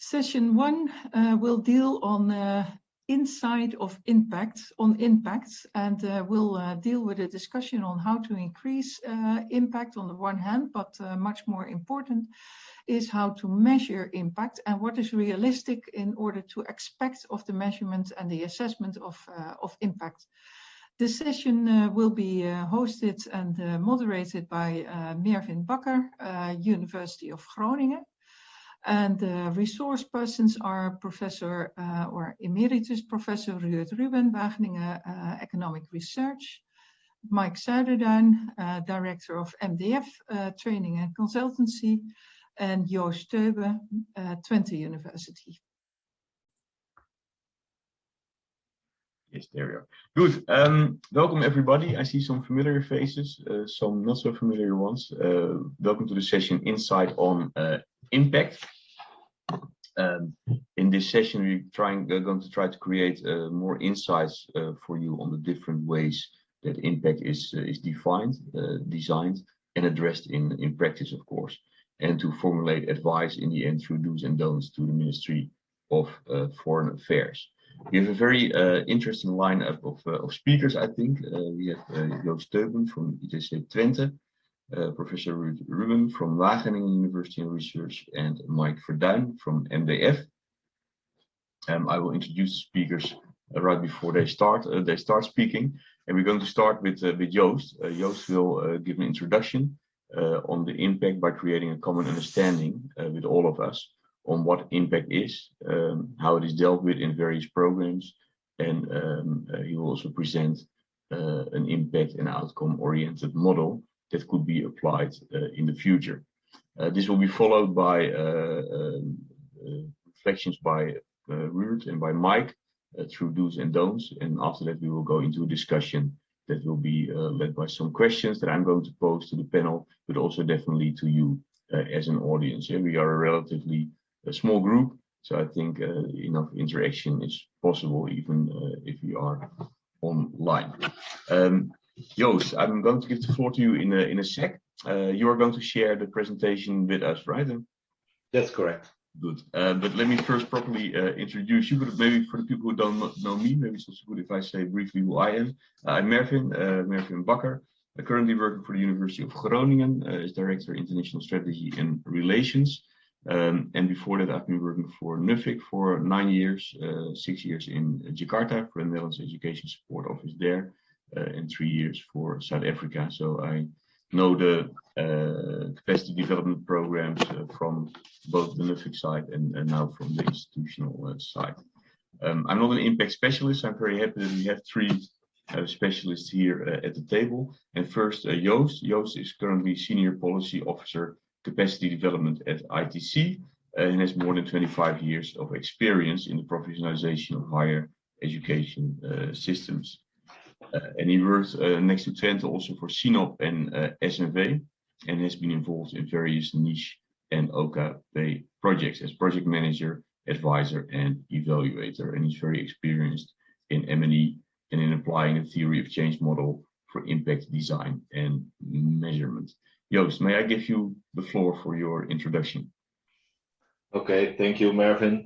Session 1 will deal on insight of impacts, and we'll deal with a discussion on how to increase impact on the one hand, but much more important is how to measure impact and what is realistic in order to expect of the measurement and the assessment of impact. This session will be hosted and moderated by Mervin Bakker, University of Groningen. And resource persons are Professor or Emeritus Professor Ruud Ruben, Wageningen Economic Research, Mike Zuiderduin, Director of MDF Training and Consultancy, and Joost Teube, Twente University. Yes, there we are. Good. Welcome everybody. I see some familiar faces, some not so familiar ones. Welcome to the session Insight on Impact. In this session, we're going to try to create more insights for you on the different ways that impact is defined, designed, and addressed in practice, of course, and to formulate advice in the end through do's and don'ts to the Ministry of Foreign Affairs. We have a very interesting lineup of speakers, I think. We have Joost Teube from ITC Twente, Professor Ruud Ruben from Wageningen University and Research, and Mike Verduin from MDF. I will introduce the speakers right before they start speaking, and we're going to start with Joost. Joost will give an introduction on the impact by creating a common understanding with all of us on what impact is, how it is dealt with in various programs, and he will also present an impact and outcome-oriented model that could be applied in the future. This will be followed by reflections by Ruud and by Mike through do's and don'ts, and after that we will go into a discussion that will be led by some questions that I'm going to pose to the panel, but also definitely to you as an audience. Yeah, we are a relatively small group, so I think enough interaction is possible even if we are online. Joost, I'm going to give the floor to you in a sec. You are going to share the presentation with us, right? That's correct. Good. But let me first properly introduce you. But maybe for the people who don't know me, maybe it's also good if I say briefly who I am. I'm Mervin Bakker. I'm currently working for the University of Groningen as Director of International Strategy and Relations. And before that, I've been working for NUFIC for 9 years, 6 years in Jakarta for the Netherlands Education Support Office there, and 3 years for South Africa. So I know the capacity development programs from both the NUFIC side and now from the institutional side. I'm not an impact specialist. I'm very happy that we have 3 specialists here at the table. And first, Joost. Joost is currently Senior Policy Officer Capacity Development at ITC and has more than 25 years of experience in the professionalization of higher education systems. And he works next to Twente also for SINOP and SNV, and has been involved in various niche and OKP projects as project manager, advisor, and evaluator. And he's very experienced in M&E and in applying the theory of change model for impact design and measurement. Joost, may I give you the floor for your introduction? Okay, thank you, Mervin.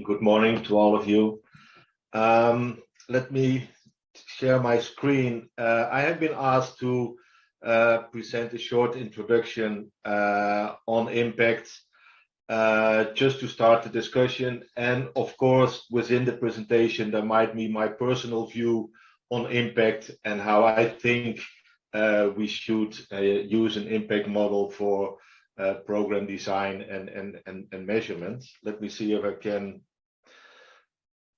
Good morning to all of you. Let me share my screen. I have been asked to present a short introduction on impact, just to start the discussion. And of course, within the presentation, there might be my personal view on impact and how I think we should use an impact model for program design and measurement. Let me see if I can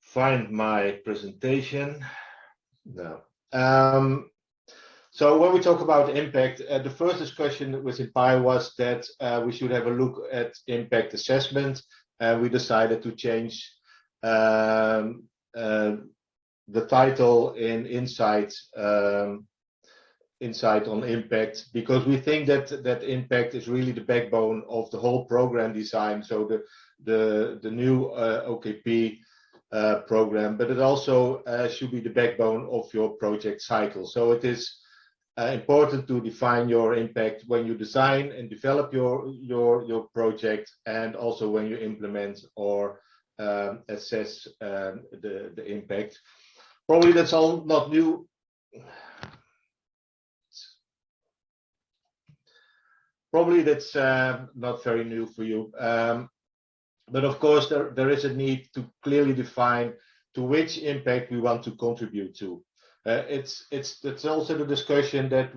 find my presentation. No. So when we talk about impact, the first discussion within PI was that we should have a look at impact assessment, and we decided to change the title in Insight on Impact, because we think that impact is really the backbone of the whole program design. So the new OKP program, but it also should be the backbone of your project cycle. So it is important to define your impact when you design and develop your project, and also when you implement or assess the impact. Probably that's all not new. Probably that's not very new for you. But of course, there is a need to clearly define to which impact we want to contribute to. It's also the discussion that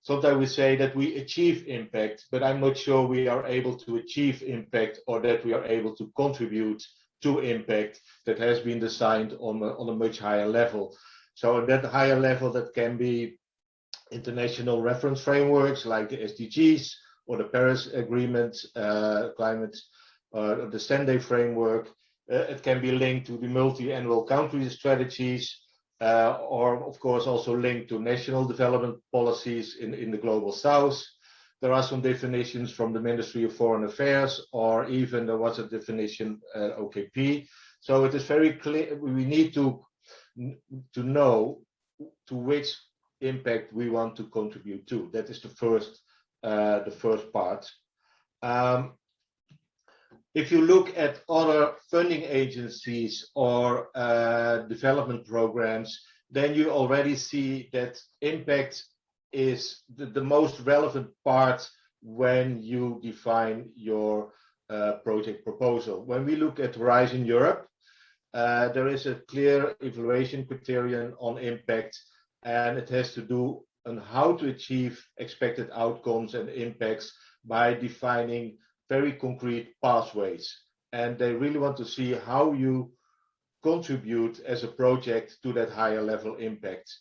sometimes we say that we achieve impact, but I'm not sure we are able to achieve impact, or that we are able to contribute to impact that has been designed on a much higher level. So at that higher level, that can be international reference frameworks like the SDGs or the Paris Agreement, climate, the Sendai framework. It can be linked to the multi-annual country strategies, or of course also linked to national development policies in the global south. There are some definitions from the Ministry of Foreign Affairs, or even there was a definition OKP. So it is very clear, we need to know to which impact we want to contribute to. That is the first part. If you look at other funding agencies or development programs, then you already see that impact is the most relevant part when you define your project proposal. When we look at Horizon Europe, there is a clear evaluation criterion on impact, and it has to do on how to achieve expected outcomes and impacts by defining very concrete pathways. And they really want to see how you contribute as a project to that higher level impact.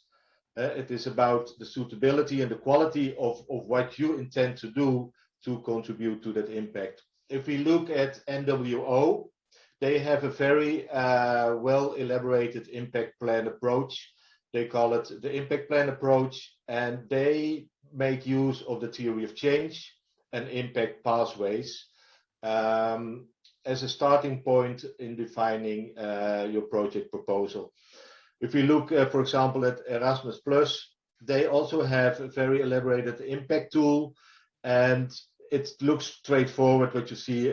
It is about the suitability and the quality of what you intend to do to contribute to that impact. If we look at NWO, they have a very well elaborated impact plan approach. They call it the impact plan approach, and they make use of the theory of change and impact pathways as a starting point in defining your project proposal. If we look, for example, at Erasmus+, they also have a very elaborated impact tool, and it looks straightforward what you see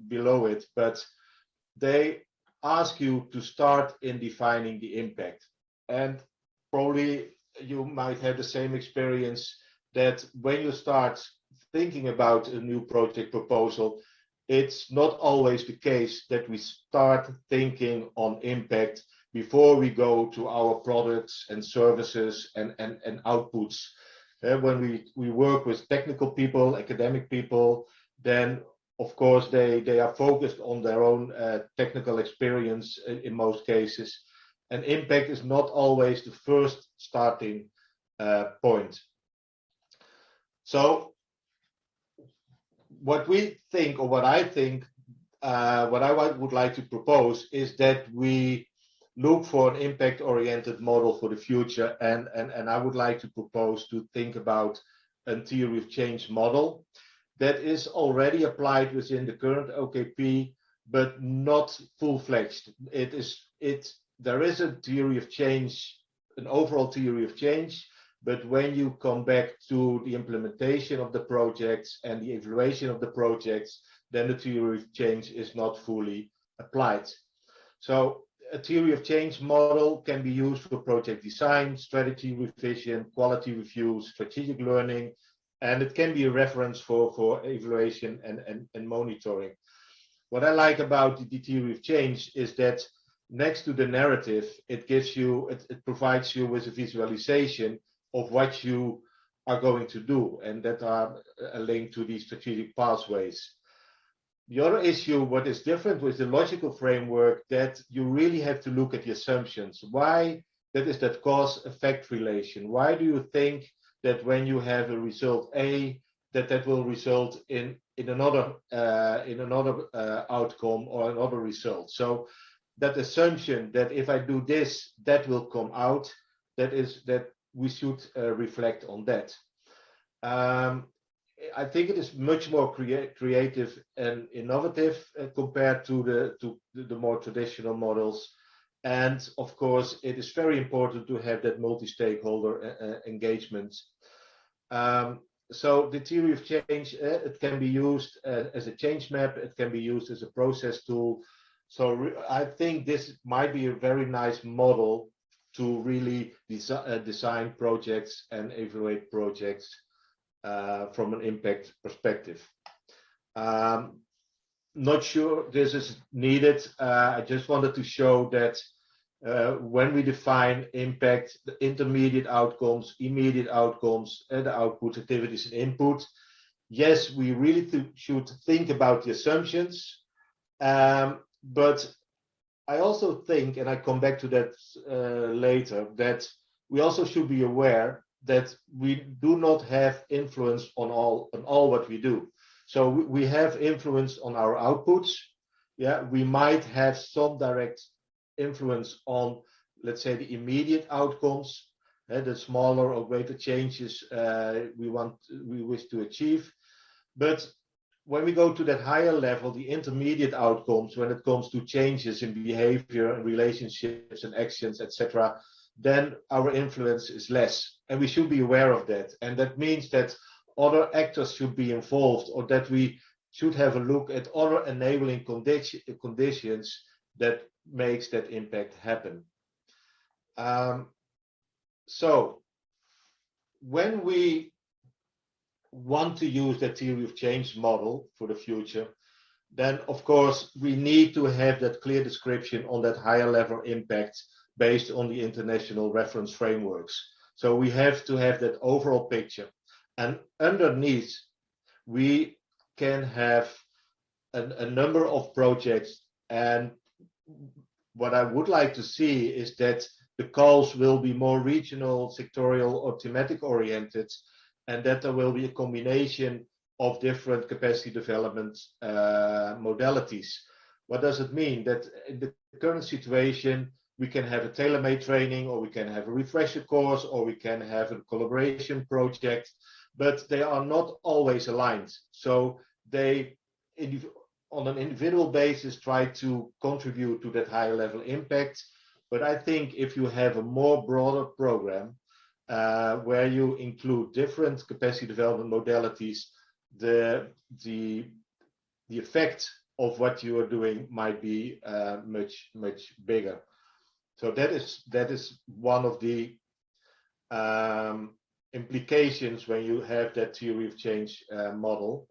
below it, but they ask you to start in defining the impact. And probably you might have the same experience that when you start thinking about a new project proposal, it's not always the case that we start thinking on impact before we go to our products and services and outputs. When we work with technical people, academic people, then of course they are focused on their own technical experience in most cases. And impact is not always the first starting point. So what we think, or what I think, what I would like to propose is that we look for an impact-oriented model for the future, and I would like to propose to think about a theory of change model that is already applied within the current OKP, but not full-fledged. There is a theory of change, an overall theory of change, but when you come back to the implementation of the projects and the evaluation of the projects, then the theory of change is not fully applied. So a theory of change model can be used for project design, strategy revision, quality review, strategic learning, and it can be a reference for evaluation and monitoring. What I like about the theory of change is that next to the narrative, it provides you with a visualization of what you are going to do, and that are a link to these strategic pathways. The other issue, what is different with the logical framework, that you really have to look at the assumptions. Why? That is that cause-effect relation. Why do you think that when you have a result A, that will result in another outcome or another result? So that assumption that if I do this, that will come out, that we should reflect on that. I think it is much more creative and innovative compared to the more traditional models. And of course, it is very important to have that multi-stakeholder engagement. So the theory of change, it can be used as a change map, it can be used as a process tool. So I think this might be a very nice model to really design projects and evaluate projects from an impact perspective. Not sure this is needed. I just wanted to show that when we define impact, the intermediate outcomes, immediate outcomes, and the output, activities, and input, yes, we really should think about the assumptions. But I also think, and I come back to that later, that we also should be aware that we do not have influence on all what we do. So we have influence on our outputs. Yeah, we might have some direct influence on, let's say, the immediate outcomes, the smaller or greater changes we wish to achieve. But when we go to that higher level, the intermediate outcomes, when it comes to changes in behavior and relationships and actions, etc., then our influence is less, and we should be aware of that. And that means that other actors should be involved, or that we should have a look at other enabling conditions that makes that impact happen. So when we want to use that theory of change model for the future, then of course we need to have that clear description on that higher level impact based on the international reference frameworks. So we have to have that overall picture. And underneath, we can have a number of projects. And what I would like to see is that the calls will be more regional, sectorial, or thematic oriented, and that there will be a combination of different capacity development modalities. What does it mean? That in the current situation, we can have a tailor-made training, or we can have a refresher course, or we can have a collaboration project, but they are not always aligned. So they, on an individual basis, try to contribute to that higher level impact. But I think if you have a more broader program where you include different capacity development modalities, the effect of what you are doing might be much bigger. So that is one of the implications when you have that theory of change model.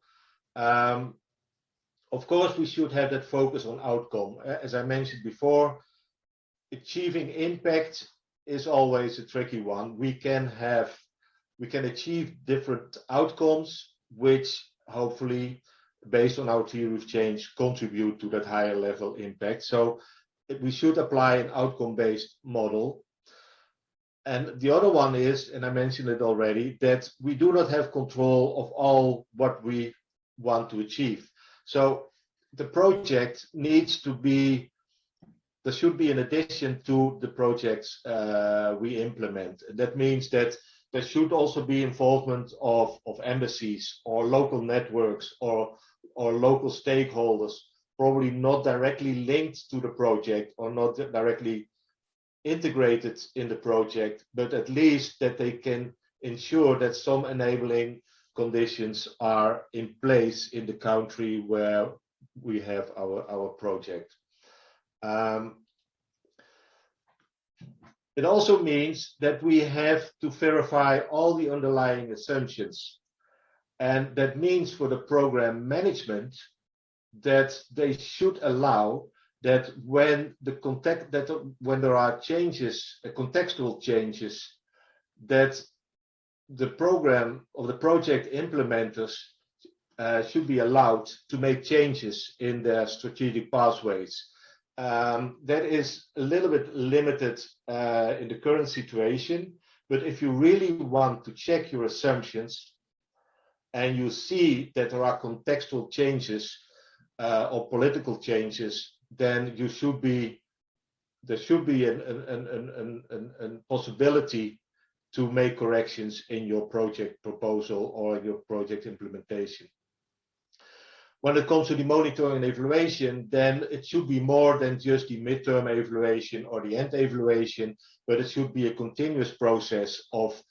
Of course, we should have that focus on outcome. As I mentioned before, achieving impact is always a tricky one. We can achieve different outcomes, which hopefully, based on our theory of change, contribute to that higher level impact. So we should apply an outcome-based model. And the other one is, and I mentioned it already, that we do not have control of all what we want to achieve. So the project needs to be, there should be an addition to the projects we implement. And that means that there should also be involvement of embassies or local networks or local stakeholders, probably not directly linked to the project or not directly integrated in the project, but at least that they can ensure that some enabling conditions are in place in the country where we have our project. It also means that we have to verify all the underlying assumptions. And that means for the program management that they should allow that when there are changes, contextual changes, that the program or the project implementers should be allowed to make changes in their strategic pathways. That is a little bit limited in the current situation, but if you really want to check your assumptions and you see that there are contextual changes or political changes, then there should be a possibility to make corrections in your project proposal or your project implementation. when it comes to the monitoring and evaluation, then it should be more than just the midterm evaluation or the end evaluation, but it should be a continuous process of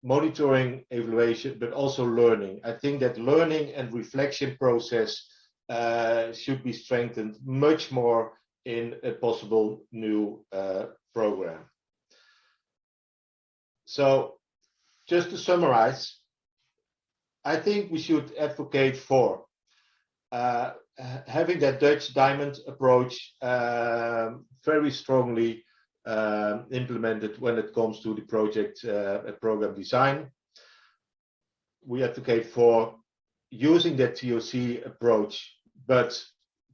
monitoring, evaluation, but also learning. I think that learning and reflection process should be strengthened much more in a possible new program. So just to summarize, I think we should advocate for having that Dutch diamond approach very strongly implemented when it comes to the project program design. We advocate for using that TOC approach, but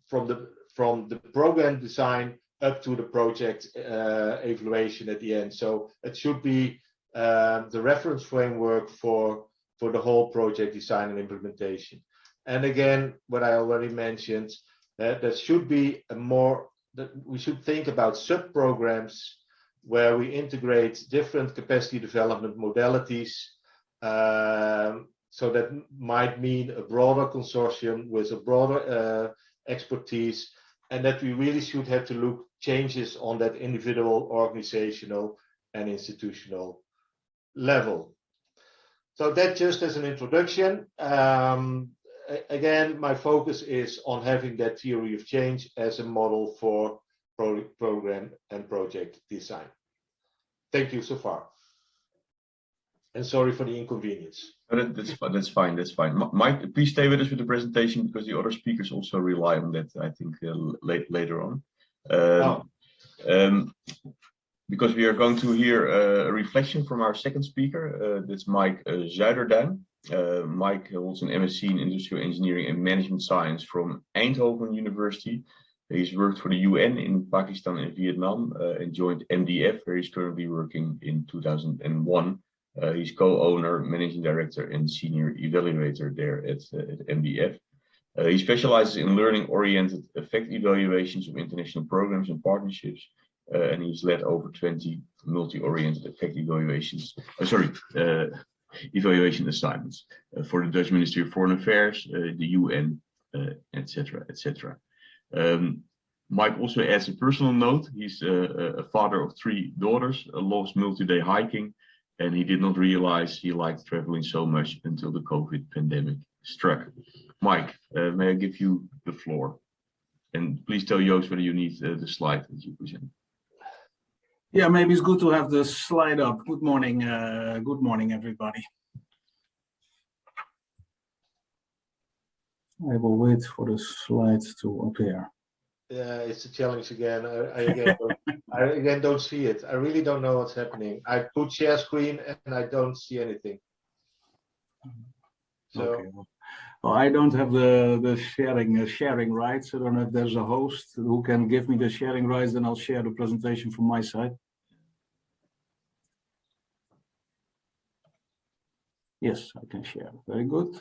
from the program design up to the project evaluation at the end. So it should be the reference framework for the whole project design and implementation. And again, what I already mentioned, that should be that we should think about sub-programs where we integrate different capacity development modalities. So that might mean a broader consortium with a broader expertise, and that we really should have to look changes on that individual, organizational, and institutional level. So that just as an introduction. Again, my focus is on having that theory of change as a model for program and project design. Thank you so far. And sorry for the inconvenience. That's fine. That's fine. Mike, please stay with us with the presentation because the other speakers also rely on that, I think, later on. Because we are going to hear a reflection from our second speaker. That's Mike Zuiderduin. Mike holds an MSc in Industrial Engineering and Management Science from Eindhoven University. He's worked for the UN in Pakistan and Vietnam and joined MDF, where he's currently working in 2001. He's co-owner, managing director, and senior evaluator there at MDF. He specializes in learning-oriented effect evaluations of international programs and partnerships, and he's led over 20 multi-oriented effect evaluations. Evaluation assignments for the Dutch Ministry of Foreign Affairs, the UN, etc., etc. Mike also adds a personal note. He's a father of 3 daughters, loves multi-day hiking, and he did not realize he liked traveling so much until the COVID pandemic struck. Mike, may I give you the floor? And please tell Joost whether you need the slide that you present. Yeah, maybe it's good to have the slide up. Good morning, everybody. I will wait for the slides to appear. Yeah, it's a challenge again. I again don't see it. I really don't know what's happening. I put share screen and I don't see anything. So. Okay. Well, I don't have the sharing rights. I don't know if there's a host who can give me the sharing rights, then I'll share the presentation from my side. Yes, I can share. Very good.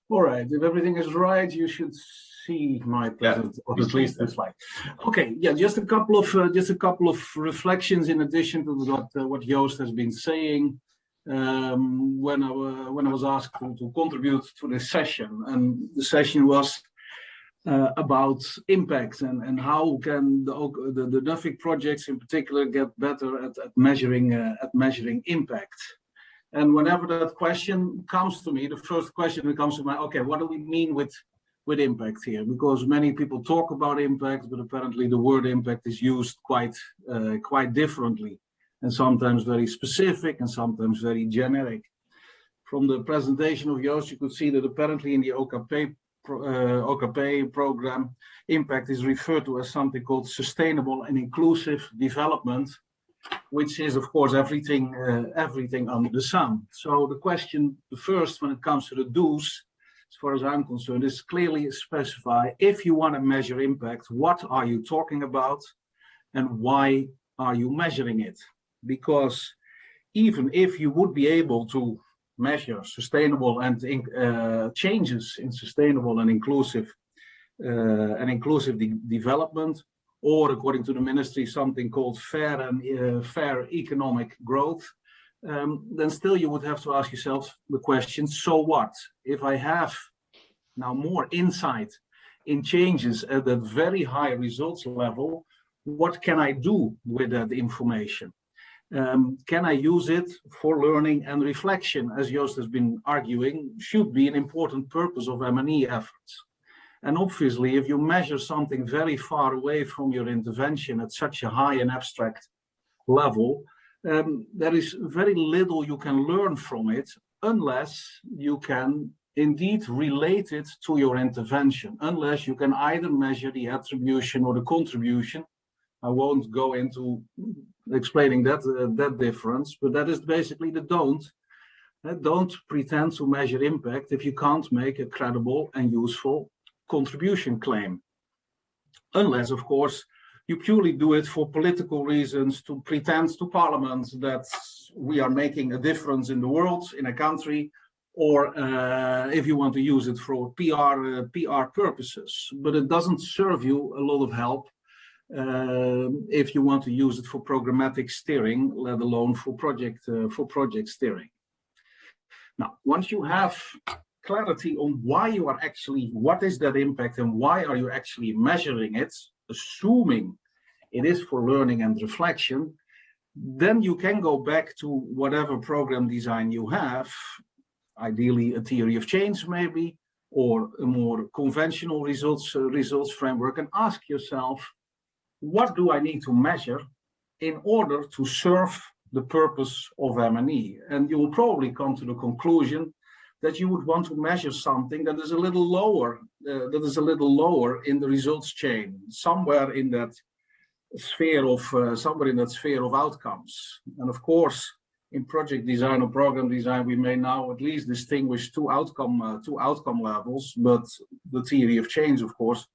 All right, if everything is right, you should see my presentation, or at least the slide. Okay, yeah, just a couple of reflections in addition to what Joost has been saying. When I was asked to contribute to this session, and the session was about impact and how can the NUFIC projects in particular get better at measuring impact. And whenever that question comes to me, the first question that comes to mind, okay, what do we mean with impact here? Because many people talk about impact, but apparently the word impact is used quite differently, and sometimes very specific and sometimes very generic. From the presentation of Joost, you could see that apparently in the OKP program, impact is referred to as something called sustainable and inclusive development, which is, of course, everything under the sun. So the question, the first, when it comes to the do's, as far as I'm concerned, is clearly specify, if you want to measure impact, what are you talking about and why are you measuring it? Because even if you would be able to measure sustainable and changes in sustainable and inclusive development, or according to the ministry, something called fair economic growth, then still you would have to ask yourself the question, so what? If I have now more insight in changes at that very high results level, what can I do with that information? Can I use it for learning and reflection, as Joost has been arguing, should be an important purpose of M&E efforts. And obviously, if you measure something very far away from your intervention at such a high and abstract level, there is very little you can learn from it unless you can indeed relate it to your intervention, unless you can either measure the attribution or the contribution. I won't go into explaining that difference, but that is basically the don't. Don't pretend to measure impact if you can't make a credible and useful contribution claim. Unless, of course, you purely do it for political reasons, to pretend to Parliament that we are making a difference in the world, in a country, or if you want to use it for PR purposes. But it doesn't serve you a lot of help if you want to use it for programmatic steering, let alone for project steering. Now, once you have clarity on why you are actually, what is that impact and why are you actually measuring it, assuming it is for learning and reflection, then you can go back to whatever program design you have, ideally a theory of change maybe, or a more conventional results framework, and ask yourself, what do I need to measure in order to serve the purpose of M&E? And you will probably come to the conclusion that you would want to measure something that is a little lower, in the results chain, somewhere in that sphere of outcomes. And of course, in project design or program design, we may now at least distinguish two outcome levels, but the theory of change, of course,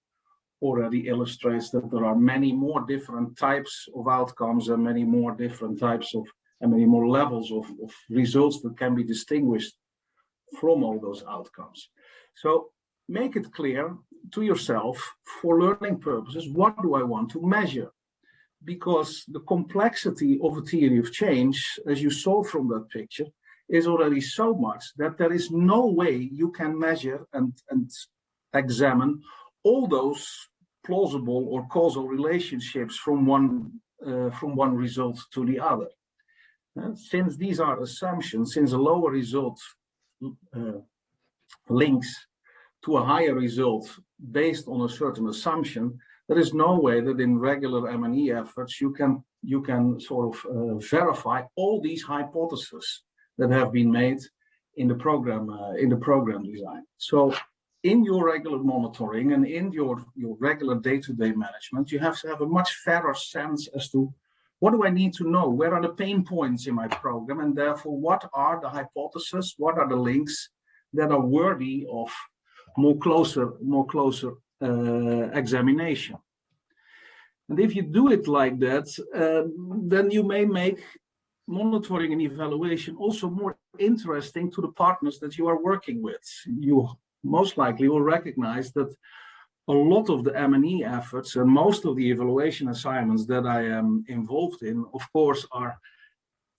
already illustrates that there are many more different types of outcomes and many more different types of, and many more levels of results that can be distinguished from all those outcomes. So make it clear to yourself, for learning purposes, what do I want to measure? Because the complexity of a theory of change, as you saw from that picture, is already so much that there is no way you can measure and examine all those plausible or causal relationships from one result to the other. Since these are assumptions, since a lower result links to a higher result based on a certain assumption, there is no way that in regular M&E efforts you can sort of verify all these hypotheses that have been made in the program design. So in your regular monitoring and in your regular day-to-day management, you have to have a much fairer sense as to what do I need to know? Where are the pain points in my program? And therefore, what are the hypotheses? What are the links that are worthy of more closer examination? And if you do it like that, then you may make monitoring and evaluation also more interesting to the partners that you are working with. You most likely will recognize that a lot of the M&E efforts and most of the evaluation assignments that I am involved in, of course, are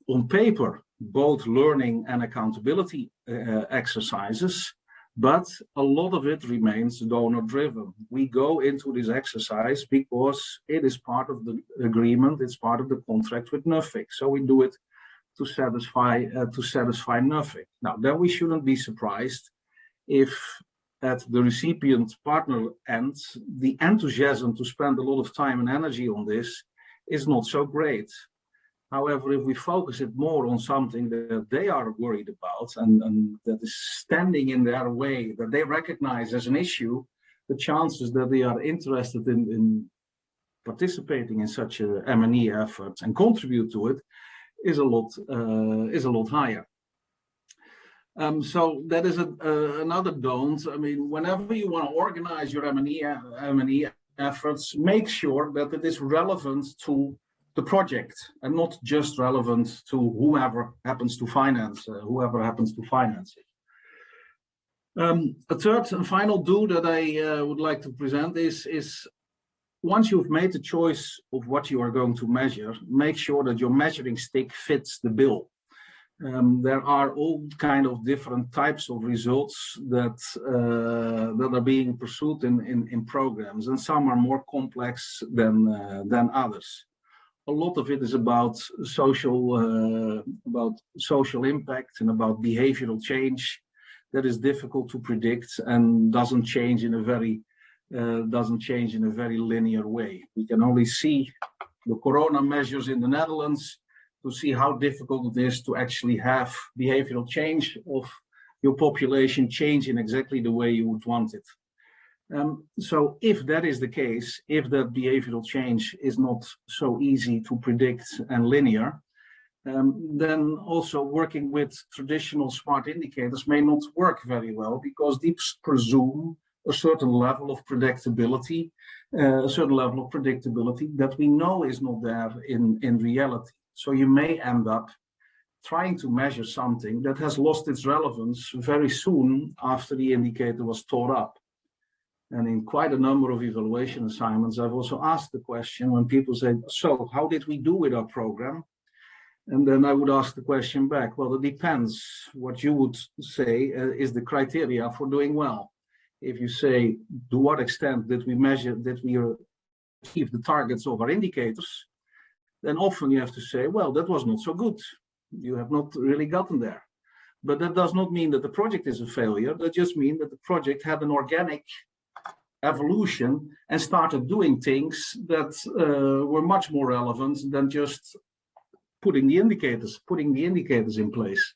on paper, both learning and accountability exercises, but a lot of it remains donor-driven. We go into this exercise because it is part of the agreement, it's part of the contract with NUFIC. So we do it to satisfy NUFIC. Now, then we shouldn't be surprised if at the recipient partner end, the enthusiasm to spend a lot of time and energy on this is not so great. However, if we focus it more on something that they are worried about and that is standing in their way, that they recognize as an issue, the chances that they are interested in participating in such a M&E effort and contribute to it is a lot higher. So that is another don't. I mean, whenever you want to organize your M&E efforts, make sure that it is relevant to the project and not just relevant to whoever happens to finance it. A third and final do that I would like to present is once you've made the choice of what you are going to measure, make sure that your measuring stick fits the bill. There are all kind of different types of results that are being pursued in programs, and some are more complex than others. A lot of it is about social impact and about behavioral change that is difficult to predict and doesn't change in a very linear way. We can only see the corona measures in the Netherlands to see how difficult it is to actually have behavioral change of your population change in exactly the way you would want it. So if that is the case, if that behavioral change is not so easy to predict and linear, then also working with traditional smart indicators may not work very well, because these presume a certain level of predictability, that we know is not there in reality. So you may end up trying to measure something that has lost its relevance very soon after the indicator was taught up. And in quite a number of evaluation assignments, I've also asked the question when people say, so how did we do with our program? And then I would ask the question back, well, it depends what you would say is the criteria for doing well. If you say, to what extent did we measure, did we achieve the targets of our indicators? Then often you have to say, well, that was not so good. You have not really gotten there. But that does not mean that the project is a failure. That just means that the project had an organic evolution and started doing things that were much more relevant than just putting the indicators in place.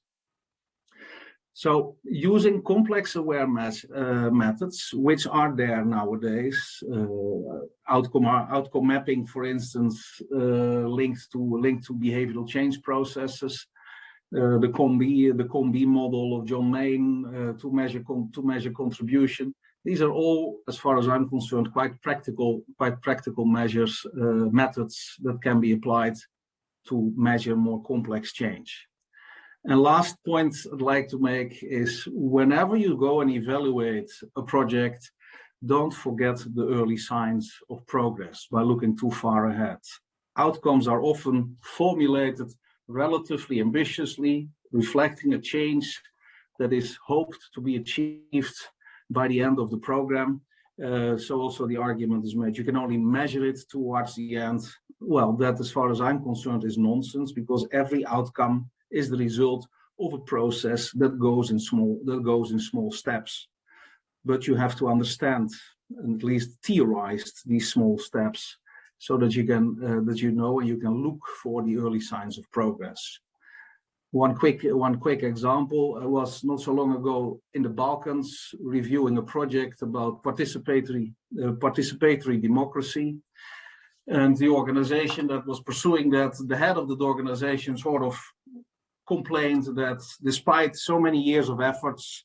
So using complex aware methods, which are there nowadays, outcome mapping, for instance, linked to behavioral change processes, the COM-B model of John Main to measure contribution. These are all, as far as I'm concerned, quite practical methods that can be applied to measure more complex change. And last point I'd like to make is, whenever you go and evaluate a project, don't forget the early signs of progress by looking too far ahead. Outcomes are often formulated relatively ambitiously, reflecting a change that is hoped to be achieved by the end of the program. So also the argument is made, you can only measure it towards the end. Well, that, as far as I'm concerned, is nonsense, because every outcome is the result of a process that goes in small steps. But you have to understand, and at least theorize these small steps, so that you can you can look for the early signs of progress. One quick example. I was not so long ago in the Balkans reviewing a project about participatory democracy, and the organization that was pursuing that, the head of the organization sort of complained that despite so many years of efforts,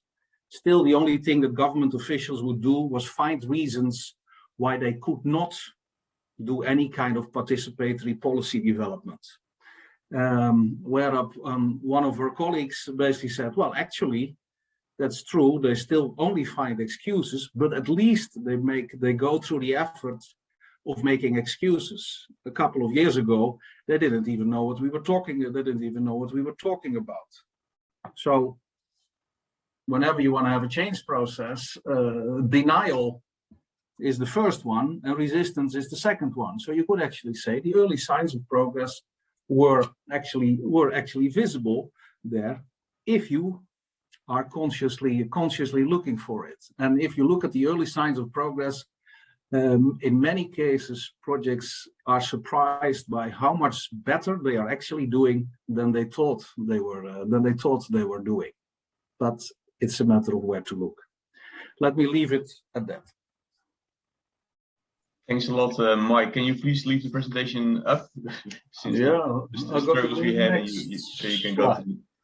still the only thing that government officials would do was find reasons why they could not do any kind of participatory policy development. Where one of her colleagues basically said, well, actually, that's true. They still only find excuses, but at least they go through the effort of making excuses. A couple of years ago, they didn't even know what we were talking about. So whenever you want to have a change process, denial is the first one and resistance is the second one. So you could actually say the early signs of progress were actually visible there if you are consciously looking for it. And if you look at the early signs of progress, in many cases, projects are surprised by how much better they are actually doing than they thought they were doing. But it's a matter of where to look. Let me leave it at that. Thanks a lot, Mike. Can you please leave the presentation up? Since the struggles we had, so you can go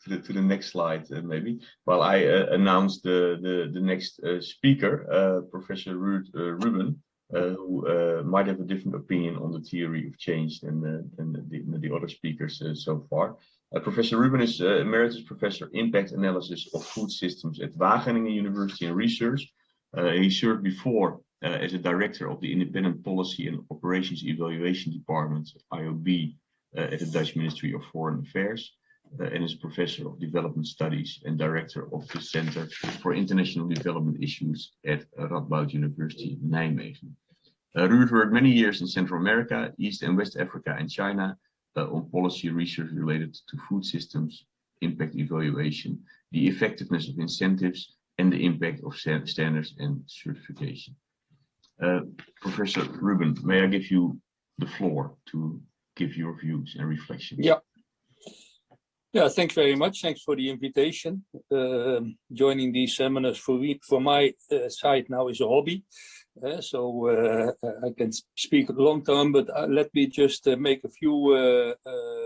to the next slide, maybe. While I announce the next speaker, Professor Ruben, who might have a different opinion on the theory of change than the other speakers so far. Professor Ruben is Emeritus Professor Impact Analysis of Food Systems at Wageningen University and Research. He served before as a director of the Independent Policy and Operations Evaluation Department, IOB, at the Dutch Ministry of Foreign Affairs, and is professor of development studies and director of the Center for International Development Issues at Radboud University in Nijmegen. Ruud worked many years in Central America, East and West Africa, and China on policy research related to food systems, impact evaluation, the effectiveness of incentives, and the impact of standards and certification. Professor Ruben, may I give you the floor to give your views and reflections? Yeah, thanks very much. Thanks for the invitation. Joining these seminars for my side now is a hobby. So I can speak a long time, but let me just make a few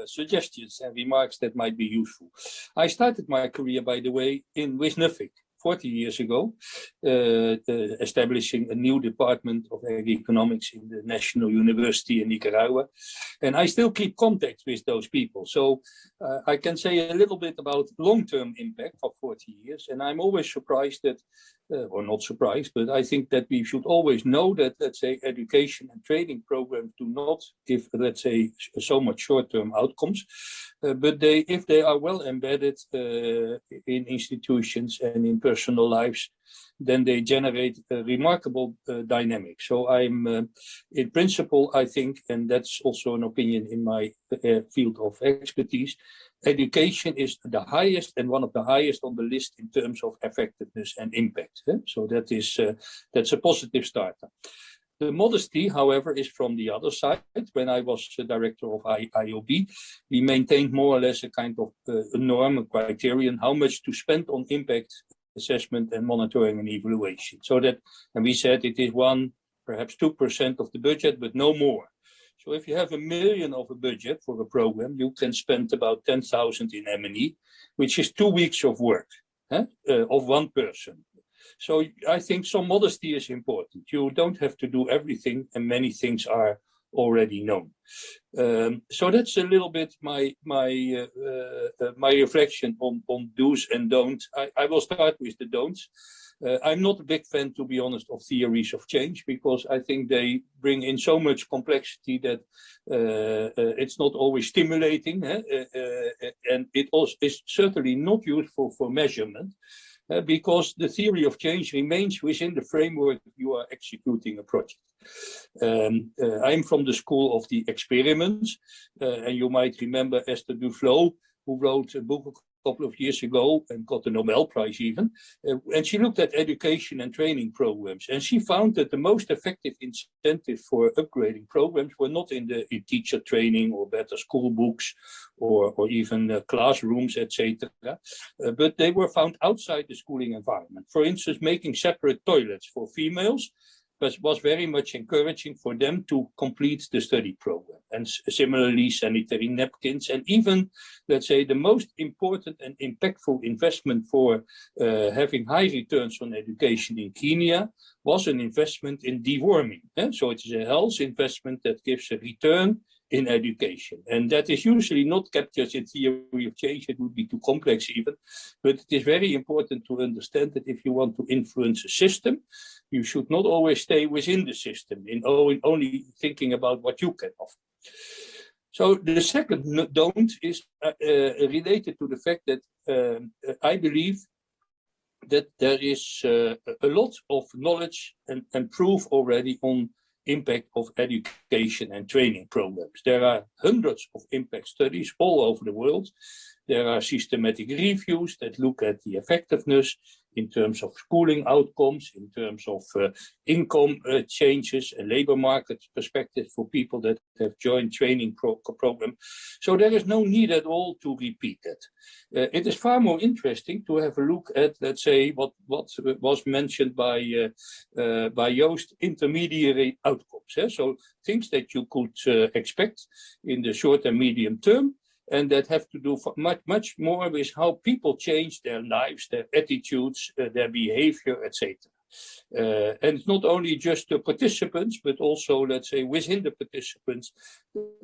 suggestions and remarks that might be useful. I started my career, by the way, with nothing. 40 years ago, establishing a new department of economics in the National University in Nicaragua. And I still keep contact with those people. So I can say a little bit about long-term impact for 40 years. And I'm always surprised that, or not surprised, but I think that we should always know that, let's say, education and training programs do not give, let's say, so much short-term outcomes. But if they are well embedded in institutions and in personal lives, then they generate a remarkable dynamic. So I'm, in principle, I think, and that's also an opinion in my field of expertise, education is the highest and one of the highest on the list in terms of effectiveness and impact. So that's a positive starter. The modesty, however, is from the other side. When I was the director of IOB, we maintained more or less a kind of a norm, a criterion, how much to spend on impact assessment and monitoring and evaluation. So that, and we said it is 1%, perhaps 2% of the budget, but no more. So if you have $1 million of a budget for a program, you can spend about 10,000 in M&E, which is 2 weeks of work of one person. So I think some modesty is important. You don't have to do everything, and many things are already known. So that's a little bit my reflection on do's and don'ts. I will start with the don'ts. I'm not a big fan, to be honest, of theories of change, because I think they bring in so much complexity that it's not always stimulating, and it also is certainly not useful for measurement. Because the theory of change remains within the framework you are executing a project. I'm from the school of the experiments, and you might remember Esther Duflo, who wrote a book a couple of years ago and got the Nobel Prize even, and she looked at education and training programs, and she found that the most effective incentive for upgrading programs were not in teacher training or better school books or even classrooms, etc., but they were found outside the schooling environment. For instance, making separate toilets for females was very much encouraging for them to complete the study program. And similarly, sanitary napkins, and even, let's say, the most important and impactful investment for having high returns on education in Kenya was an investment in deworming. So it is a health investment that gives a return in education. And that is usually not captured in theory of change. It would be too complex even. But it is very important to understand that if you want to influence a system, you should not always stay within the system in only thinking about what you can offer. So the second don't is related to the fact that I believe that there is a lot of knowledge and proof already on impact of education and training programs. There are hundreds of impact studies all over the world. There are systematic reviews that look at the effectiveness in terms of schooling outcomes, in terms of income changes, and labor market perspective for people that have joined training program. So there is no need at all to repeat that. It is far more interesting to have a look at, let's say, what was mentioned by Joost, intermediary outcomes. So things that you could expect in the short and medium term, and that have to do much more with how people change their lives, their attitudes, their behavior, etc. And it's not only just the participants, but also, let's say, within the participants,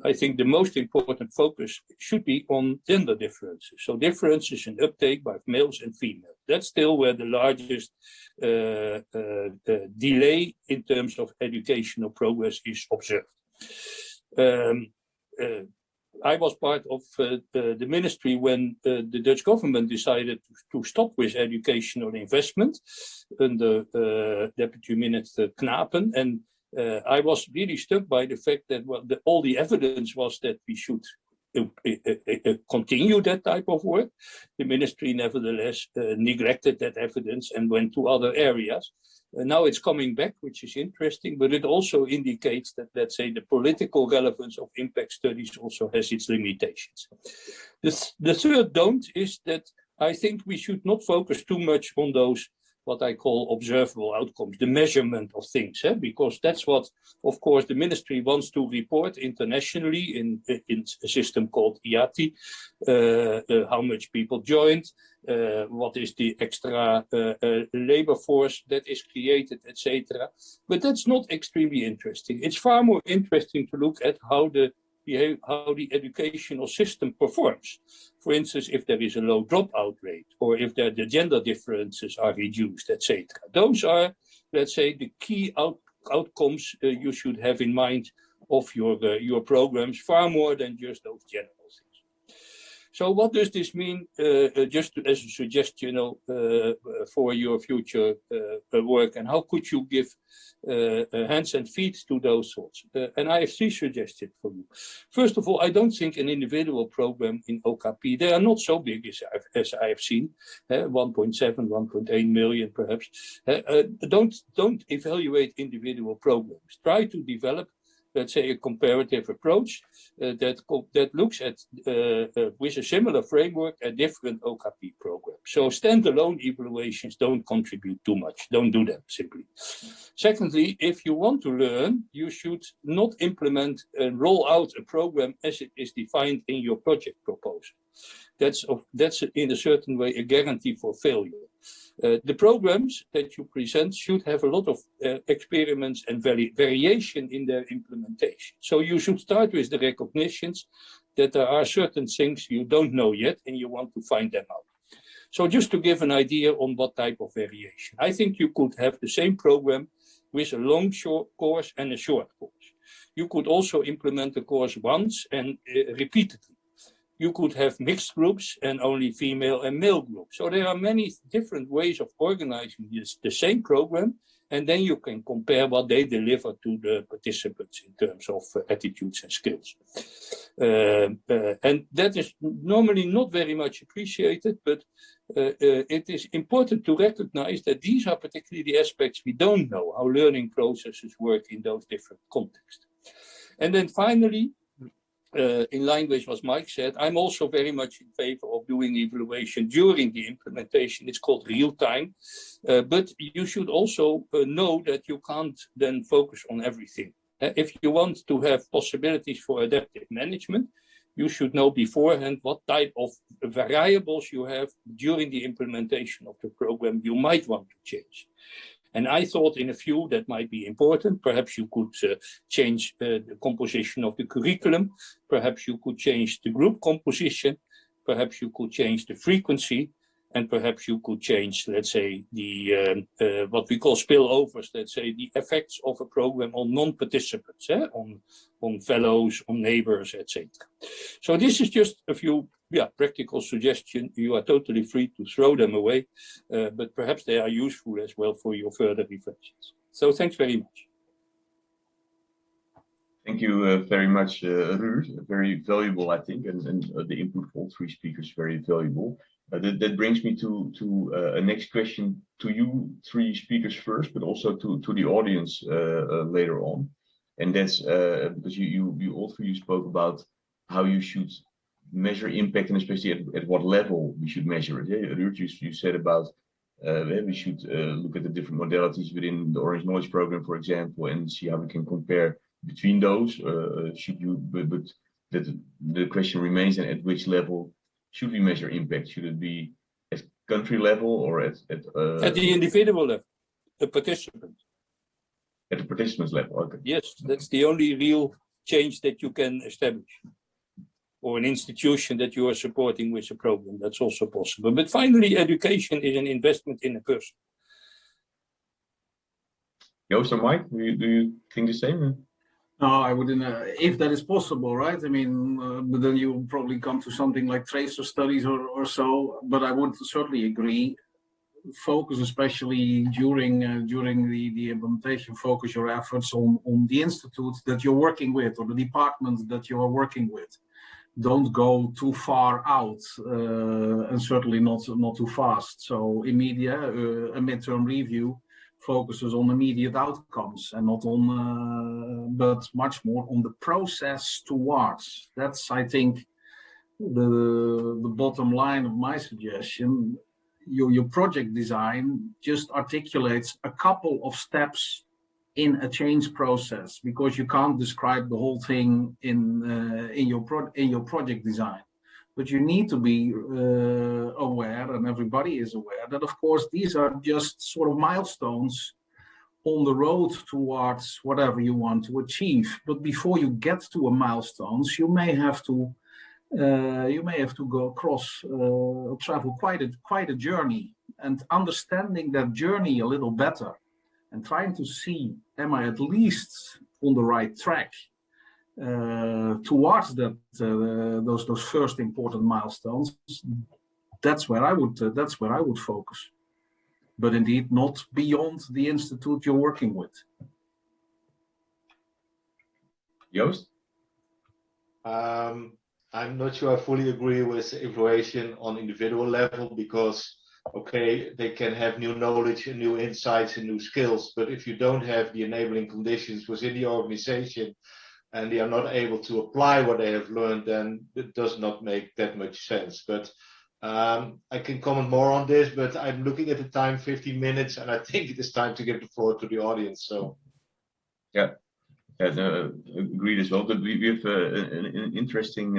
I think the most important focus should be on gender differences. So differences in uptake by males and females. That's still where the largest delay in terms of educational progress is observed. I was part of the ministry when the Dutch government decided to stop with educational investment under Deputy Minister Knapen. And I was really struck by the fact that all the evidence was that we should continue that type of work. The ministry nevertheless neglected that evidence and went to other areas. Now it's coming back, which is interesting, but it also indicates that, let's say, the political relevance of impact studies also has its limitations. The third don't is that I think we should not focus too much on those, what I call observable outcomes, the measurement of things, because that's what, of course, the ministry wants to report internationally in a system called IATI, how much people joined, what is the extra labor force that is created, etc. But that's not extremely interesting. It's far more interesting to look at how the educational system performs. For instance, if there is a low dropout rate, or if the gender differences are reduced, etc. Those are, let's say, the key outcomes you should have in mind of your programs, far more than just those general things. So what does this mean, just as a suggestion, for your future work, and how could you give hands and feet to those thoughts? And I have three suggestions for you. First of all, I don't think an individual program in OKP, they are not so big as I have seen, 1.7, 1.8 million perhaps. Don't evaluate individual programs. Try to develop, let's say, a comparative approach that looks at, with a similar framework, at different OKP programs. So standalone evaluations don't contribute too much. Don't do them, simply. Secondly, if you want to learn, you should not implement and roll out a program as it is defined in your project proposal. That's in a certain way a guarantee for failure. The programs that you present should have a lot of experiments and variation in their implementation. So you should start with the recognitions that there are certain things you don't know yet and you want to find them out. So just to give an idea on what type of variation, I think you could have the same program with a long course and a short course. You could also implement the course once and repeatedly. You could have mixed groups and only female and male groups. So there are many different ways of organizing the same program, and then you can compare what they deliver to the participants in terms of attitudes and skills. And that is normally not very much appreciated, but it is important to recognize that these are particularly the aspects we don't know, how learning processes work in those different contexts. And then finally, in line with what Mike said, I'm also very much in favor of doing evaluation during the implementation. It's called real time, but you should also know that you can't then focus on everything. If you want to have possibilities for adaptive management, you should know beforehand what type of variables you have during the implementation of the program you might want to change. And I thought in a few that might be important. Perhaps you could change the composition of the curriculum. Perhaps you could change the group composition. Perhaps you could change the frequency. And perhaps you could change, let's say, the what we call spillovers, let's say, the effects of a program on non-participants, on fellows, on neighbors, etc. So this is just a few practical suggestions. You are totally free to throw them away, but perhaps they are useful as well for your further reflections. So thanks very much. Thank you very much, Ruud. Very valuable, I think, and the input of all three speakers very valuable. That brings me to a next question to you three speakers first, but also to the audience later on. And that's because you all three spoke about how you should measure impact, and especially at what level we should measure it. Yeah, Ruud, you said about we should look at the different modalities within the Orange Knowledge Program, for example, and see how we can compare between those. Should you? But the question remains: and at which level should we measure impact? Should it be at country level or at the individual level? a participant. At the participants level, okay. Yes, that's the only real change that you can establish. Or an institution that you are supporting with a program, that's also possible. But finally, education is an investment in a person. Joost or Mike, do you think the same? No, I wouldn't, if that is possible, right? I mean, but then you probably come to something like tracer studies or so. But I would certainly agree. Focus, especially during the implementation, focus your efforts on the institute that you're working with or the department that you are working with. Don't go too far out, and certainly not too fast. So immediate, a midterm review focuses on immediate outcomes and not on, but much more on the process towards. That's, I think, the bottom line of my suggestion. Your project design just articulates a couple of steps in a change process, because you can't describe the whole thing in your project design. But you need to be aware, and everybody is aware, that of course these are just sort of milestones on the road towards whatever you want to achieve. But before you get to a milestones, you may have to go across, travel quite a journey, and understanding that journey a little better, and trying to see, am I at least on the right track towards that those first important milestones? That's where I would focus, but indeed not beyond the institute you're working with. Joost? I'm not sure I fully agree with evaluation on individual level, because, okay, they can have new knowledge and new insights and new skills, but if you don't have the enabling conditions within the organization and they are not able to apply what they have learned, then it does not make that much sense. But I can comment more on this, but I'm looking at the time, 15 minutes, and I think it is time to give the floor to the audience. So, yeah. Agreed as well. But we have an interesting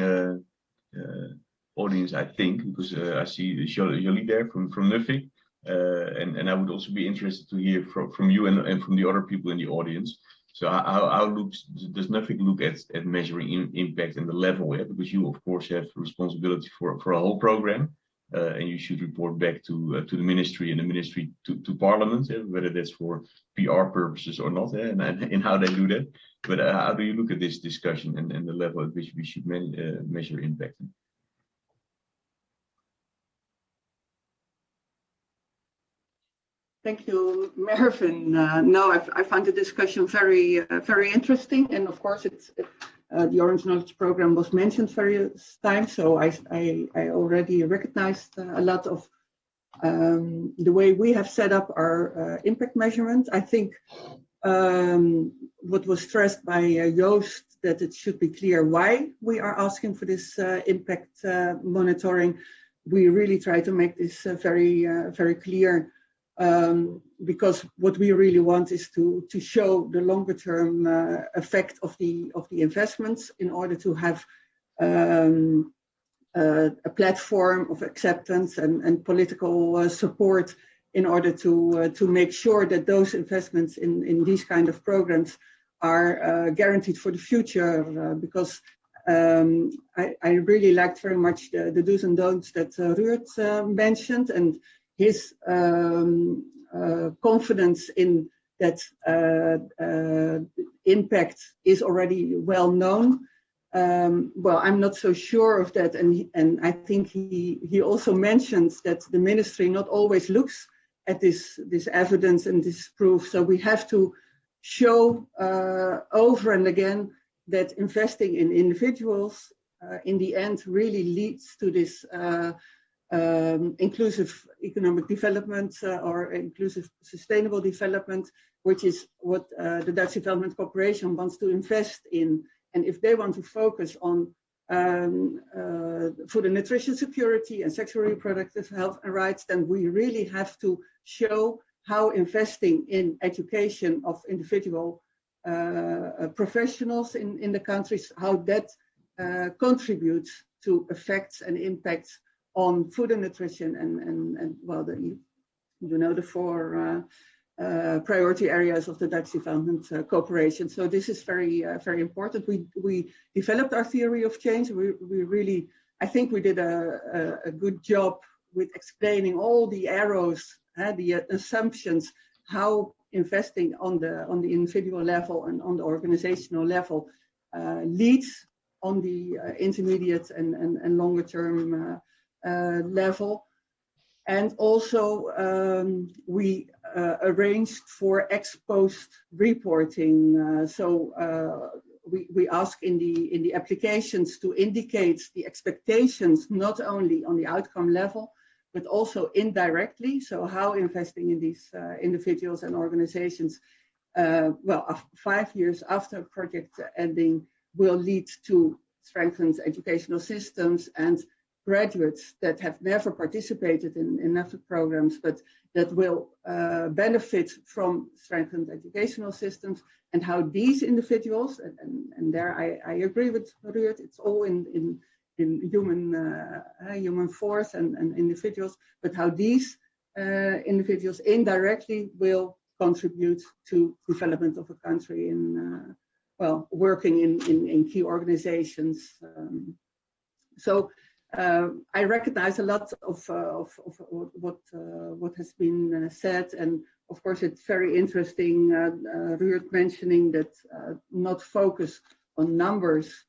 audience, I think, because I see Jolie there from Nuffic, and I would also be interested to hear from you and from the other people in the audience. So how does Nuffic look at measuring impact and the level? Yeah? Because you, of course, have responsibility for a whole program, and you should report back to the ministry and the ministry to Parliament, whether that's for PR purposes or not, and how they do that. But how do you look at this discussion and the level at which we should measure impact? Thank you, Mervyn. No, I find the discussion very interesting, and of course, the Orange Knowledge Program was mentioned various times, so I already recognized a lot of the way we have set up our impact measurement. I think what was stressed by Joost, that it should be clear why we are asking for this impact monitoring. We really try to make this very clear. Because what we really want is to show the longer term effect of the investments, in order to have a platform of acceptance and political support, in order to make sure that those investments in these kind of programs are guaranteed for the future. Because I really liked very much the do's and don'ts that Ruud mentioned, and his confidence in that impact is already well known. Well, I'm not so sure of that, and I think he also mentions that the ministry not always looks at this evidence and this proof. So we have to show over and again that investing in individuals in the end really leads to this inclusive economic development or inclusive sustainable development, which is what the Dutch Development Corporation wants to invest in. And if they want to focus on food and nutrition security and sexual reproductive health and rights, then we really have to show how investing in education of individual professionals in the countries, how that contributes to effects and impacts on food and nutrition and well, the four priority areas of the Dutch development cooperation. So this is very, very important. We developed our theory of change. We really, I think we did a good job with explaining all the arrows, the assumptions, how investing on the individual level and on the organizational level leads on the intermediate and longer term level. And also we arranged for ex-post reporting. So we ask in the applications to indicate the expectations, not only on the outcome level, but also indirectly. So how investing in these individuals and organizations, 5 years after project ending, will lead to strengthened educational systems and graduates that have never participated in NAFTA programs, but that will benefit from strengthened educational systems, and how these individuals, and there I agree with Ruud, it's all in human force and individuals, but how these individuals indirectly will contribute to development of a country in, working in key organizations. So I recognize a lot of what has been said, and of course it's very interesting, Ruud mentioning that not focus on numbers,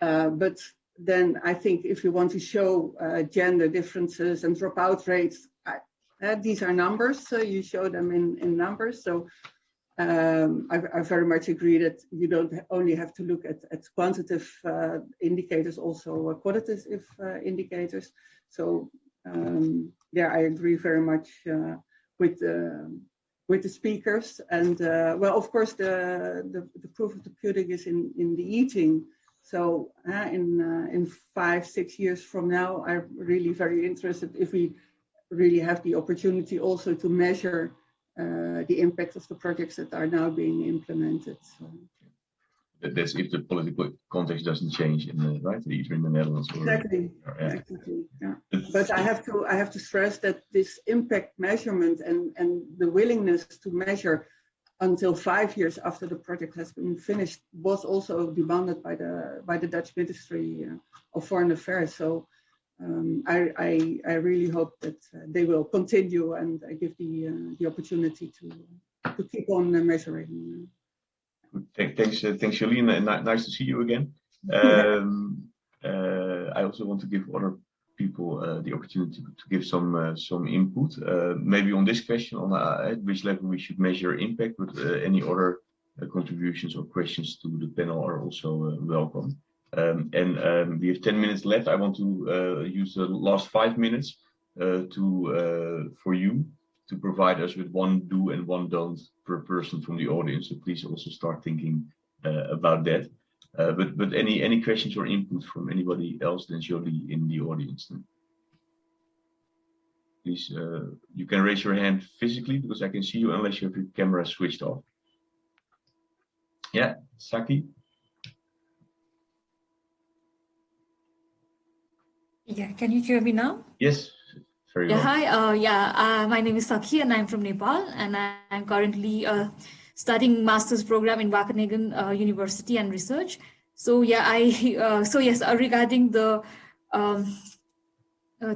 but then I think if you want to show gender differences and dropout rates, these are numbers, so you show them in numbers. So I very much agree that you don't only have to look at quantitative indicators, also qualitative indicators. So I agree very much with the speakers. And of course, the proof of the pudding is in the eating. So in 5-6 years from now, I'm really very interested if we really have the opportunity also to measure the impact of the projects that are now being implemented. So. That's if the political context doesn't change either in the Netherlands or exactly. Yeah. But I have to stress that this impact measurement and the willingness to measure until 5 years after the project has been finished was also demanded by the Dutch Ministry of Foreign Affairs. So I really hope that they will continue and give the opportunity to keep on measuring. Thanks, Jolien, and nice to see you again. I also want to give other people the opportunity to give some input, maybe on this question on at which level we should measure impact, but any other contributions or questions to the panel are also welcome. And we have 10 minutes left. I want to use the last 5 minutes for you to provide us with one do and one don't per person from the audience. So please also start thinking about that. But any questions or input from anybody else than Jolie in the audience? Then? Please, you can raise your hand physically because I can see you unless you have your camera switched off. Yeah, Saki. Yeah, can you hear me now? Yes, very well. Hi, my name is Saki and I'm from Nepal, and I'm currently studying master's program in Wageningen University and research. So regarding the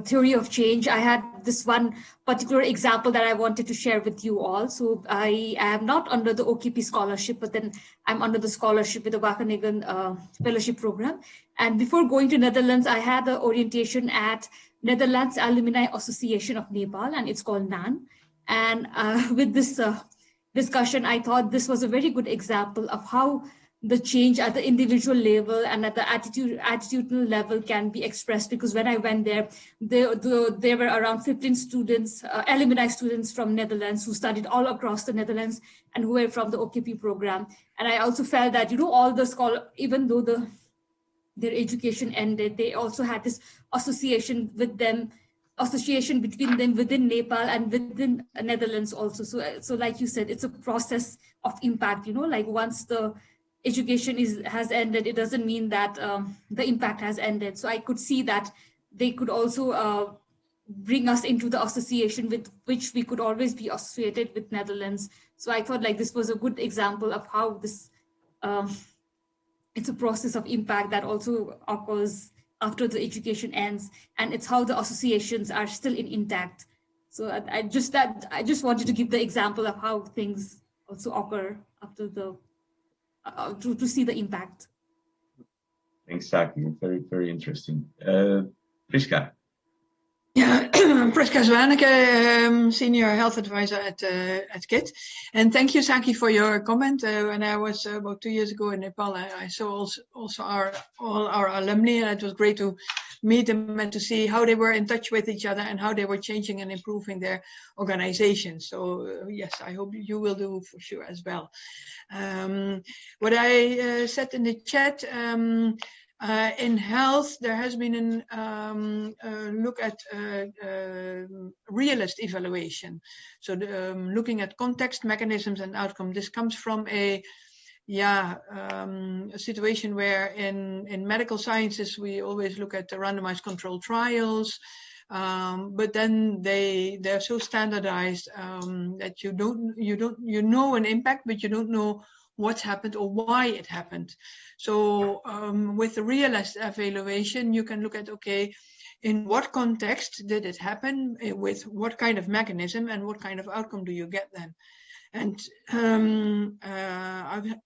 theory of change, I had this one particular example that I wanted to share with you all. So I am not under the OKP scholarship, but then I'm under the scholarship with the Wageningen fellowship program. And before going to Netherlands, I had the orientation at Netherlands Alumni Association of Nepal, and it's called NAN. And with this discussion, I thought this was a very good example of how the change at the individual level and at the attitudinal level can be expressed, because when I went there were around 15 students, alumni students from Netherlands who studied all across the Netherlands and who were from the OKP program. And I also felt that, all the scholars, even though their education ended, they also had this association between them within Nepal and within the Netherlands also. So like you said, it's a process of impact, like once the education has ended, it doesn't mean that the impact has ended. So I could see that they could also bring us into the association with which we could always be associated with Netherlands. So I thought like this was a good example of how this, it's a process of impact that also occurs after the education ends, and it's how the associations are still intact. So I just wanted to give the example of how things also occur after the, to see the impact. Thanks, Saki. Very, very interesting. Priska. Yeah, Priska Zwaneke, Senior Health Advisor at KIT. And thank you, Saki, for your comment. When I was about 2 years ago in Nepal, I saw also all our alumni, and it was great to meet them and to see how they were in touch with each other and how they were changing and improving their organizations. So yes, I hope you will do for sure as well. What I said in the chat, in health, there has been a look at realist evaluation. So looking at context, mechanisms, and outcome. This comes from a situation where in medical sciences we always look at the randomized controlled trials, but then they're so standardized that you know an impact, but you don't know what's happened or why it happened. So with the realist evaluation, you can look at, okay, in what context did it happen, with what kind of mechanism, and what kind of outcome do you get then? And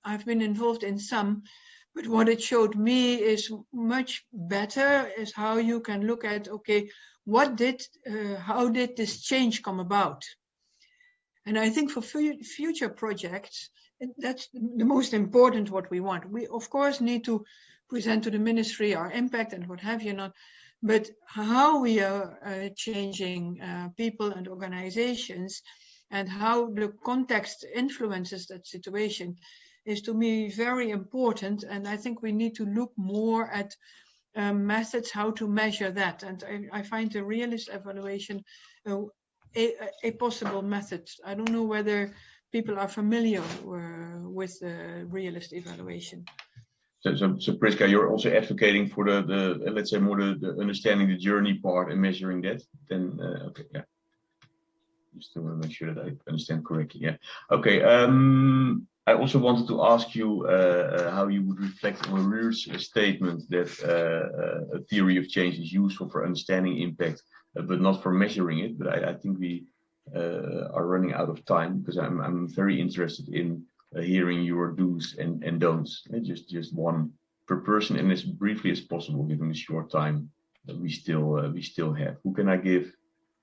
I've been involved in some, but what it showed me is much better is how you can look at, okay, how did this change come about? And I think for future projects, that's the most important what we want. We, of course, need to present to the ministry our impact and what have you not, but how we are changing people and organizations and how the context influences that situation is, to me, very important. And I think we need to look more at methods how to measure that. And I find the realist evaluation a possible method. I don't know whether people are familiar with the realist evaluation. So Priska, you're also advocating for the let's say more the understanding the journey part and measuring that. Then okay, yeah. Just want to make sure that I understand correctly. Yeah. Okay. I also wanted to ask you how you would reflect on Ruur's statement that a theory of change is useful for understanding impact, but not for measuring it. But I think we are running out of time, because I'm very interested in hearing your do's and don'ts. Just one per person, and as briefly as possible, given the short time that we still have. Who can I give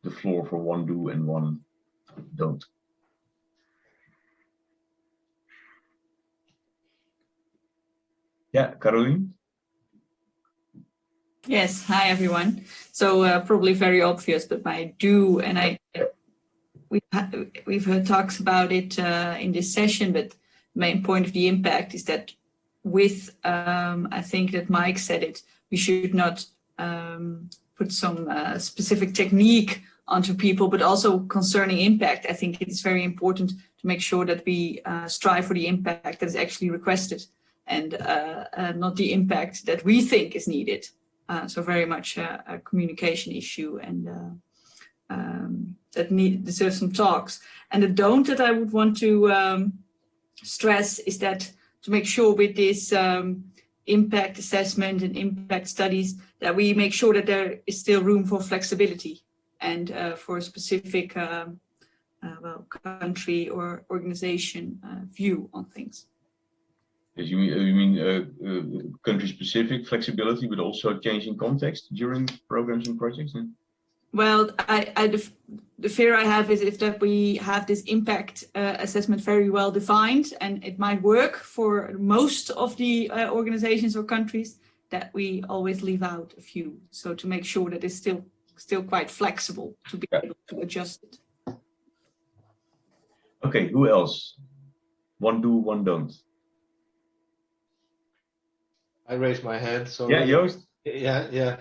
the floor for one do and one don't? Yeah, Caroline? Yes, hi everyone. So probably very obvious, but my do, and we've heard talks about it in this session, but the main point of the impact is that with, I think that Mike said it, we should not put some specific technique onto people, but also concerning impact. I think it is very important to make sure that we strive for the impact that is actually requested, and not the impact that we think is needed. So very much a communication issue, and that deserves some talks. And the don't that I would want to stress is that to make sure with this impact assessment and impact studies that we make sure that there is still room for flexibility and for a specific country or organization view on things. Yes, you mean country-specific flexibility, but also changing context during programs and projects? Well, the fear I have is that we have this impact assessment very well defined, and it might work for most of the organizations or countries, that we always leave out a few. So to make sure that it's still quite flexible to be able to adjust it. Okay, who else? One do, one don't. I raised my hand. So yeah, Joost. Yeah.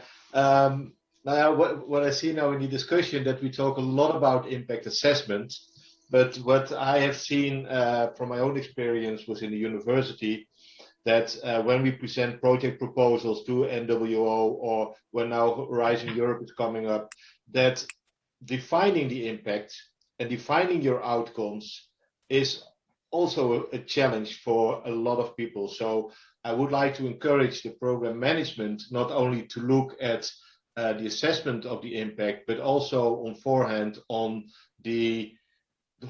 Now, what I see now in the discussion, that we talk a lot about impact assessment, but what I have seen from my own experience within the university, that when we present project proposals to NWO, or when now Horizon Europe is coming up, that defining the impact and defining your outcomes is also a challenge for a lot of people. So I would like to encourage the program management not only to look at the assessment of the impact, but also on forehand on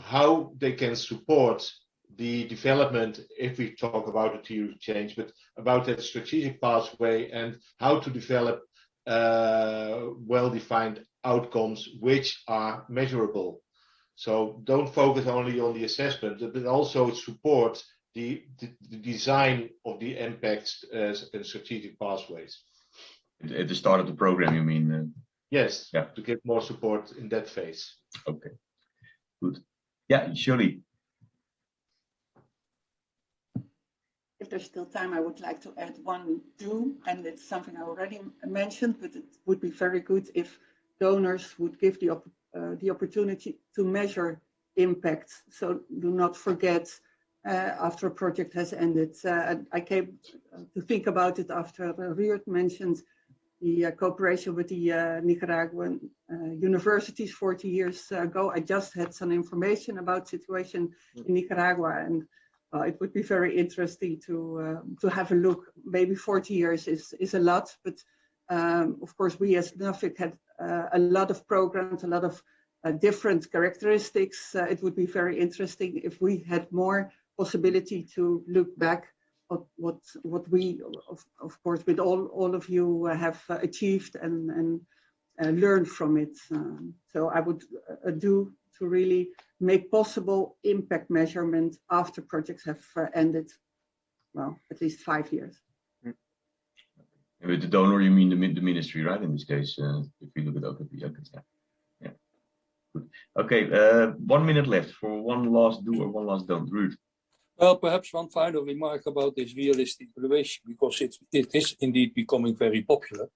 how they can support the development, if we talk about a theory of change, but about that strategic pathway and how to develop well-defined outcomes which are measurable. So don't focus only on the assessment, but also support the design of the impacts and strategic pathways. At the start of the program, you mean? Yes, yeah. To get more support in that phase. Okay, good. Yeah, Jolie. If there's still time, I would like to add one do, and it's something I already mentioned, but it would be very good if donors would give the opportunity to measure impact. So do not forget after a project has ended. I came to think about it after Ruud mentioned the cooperation with the Nicaraguan universities 40 years ago. I just had some information about situation in Nicaragua, and it would be very interesting to have a look. Maybe 40 years is a lot, but of course we as NAFIC had a lot of programs, a lot of different characteristics. It would be very interesting if we had more possibility to look back at what we, of course, with all of you have achieved and learned from it. So I would do to really make possible impact measurement after projects have ended, well, at least 5 years. And with the donor, you mean the ministry, right? In this case, if you look at OKP, okay, yeah. Good. Okay, 1 minute left for one last do or one last don't. Ruud. Well, perhaps one final remark about this realistic evaluation, because it is indeed becoming very popular.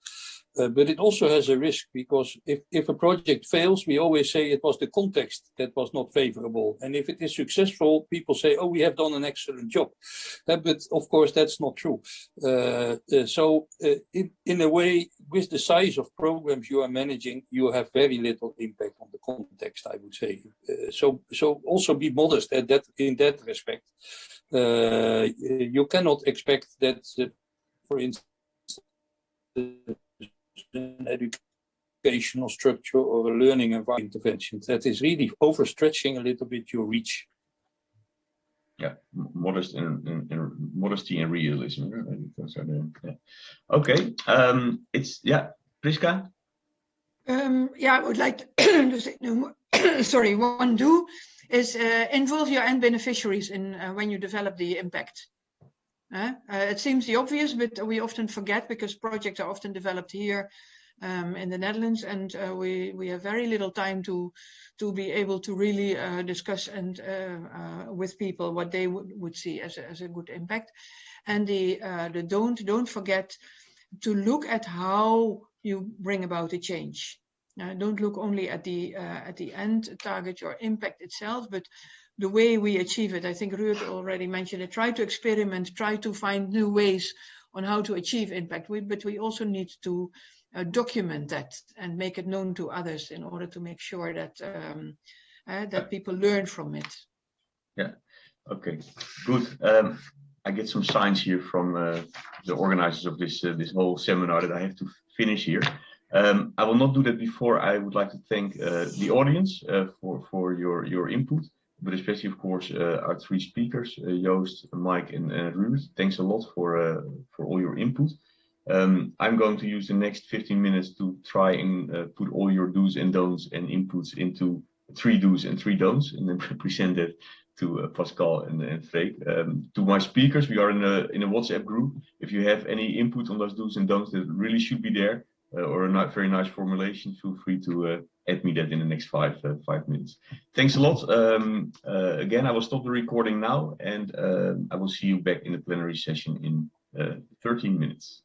But it also has a risk, because if a project fails, we always say it was the context that was not favorable. And if it is successful, people say, oh, we have done an excellent job. But of course, that's not true. So in a way, with the size of programs you are managing, you have very little impact on the context, I would say. So also be modest at that in that respect. You cannot expect that, for instance, an educational structure or a learning environment intervention that is really overstretching a little bit your reach. Yeah, modesty and realism. Yeah. Okay, it's Priska. I would like to say, sorry, one do is involve your end beneficiaries in when you develop the impact. It seems the obvious, but we often forget, because projects are often developed here in the Netherlands, and we have very little time to be able to really discuss and with people what they would see as a good impact. And the don't forget to look at how you bring about a change. Don't look only at the end target or impact itself, but the way we achieve it. I think Ruud already mentioned it. Try to experiment, try to find new ways on how to achieve impact. But we also need to document that and make it known to others in order to make sure that that people learn from it. Yeah. Okay. Good. I get some signs here from the organizers of this whole seminar that I have to finish here. I will not do that before. I would like to thank the audience for your input, but especially, of course, our three speakers, Joost, Mike, and Ruud. Thanks a lot for all your input. I'm going to use the next 15 minutes to try and put all your do's and don'ts and inputs into 3 do's and 3 don'ts, and then present it to Pascal and Freek. To my speakers, we are in a WhatsApp group. If you have any input on those do's and don'ts that really should be there, or a very nice formulation, feel free to add me that in the next 5 minutes. Thanks a lot. Again, I will stop the recording now, and I will see you back in the plenary session in 13 minutes.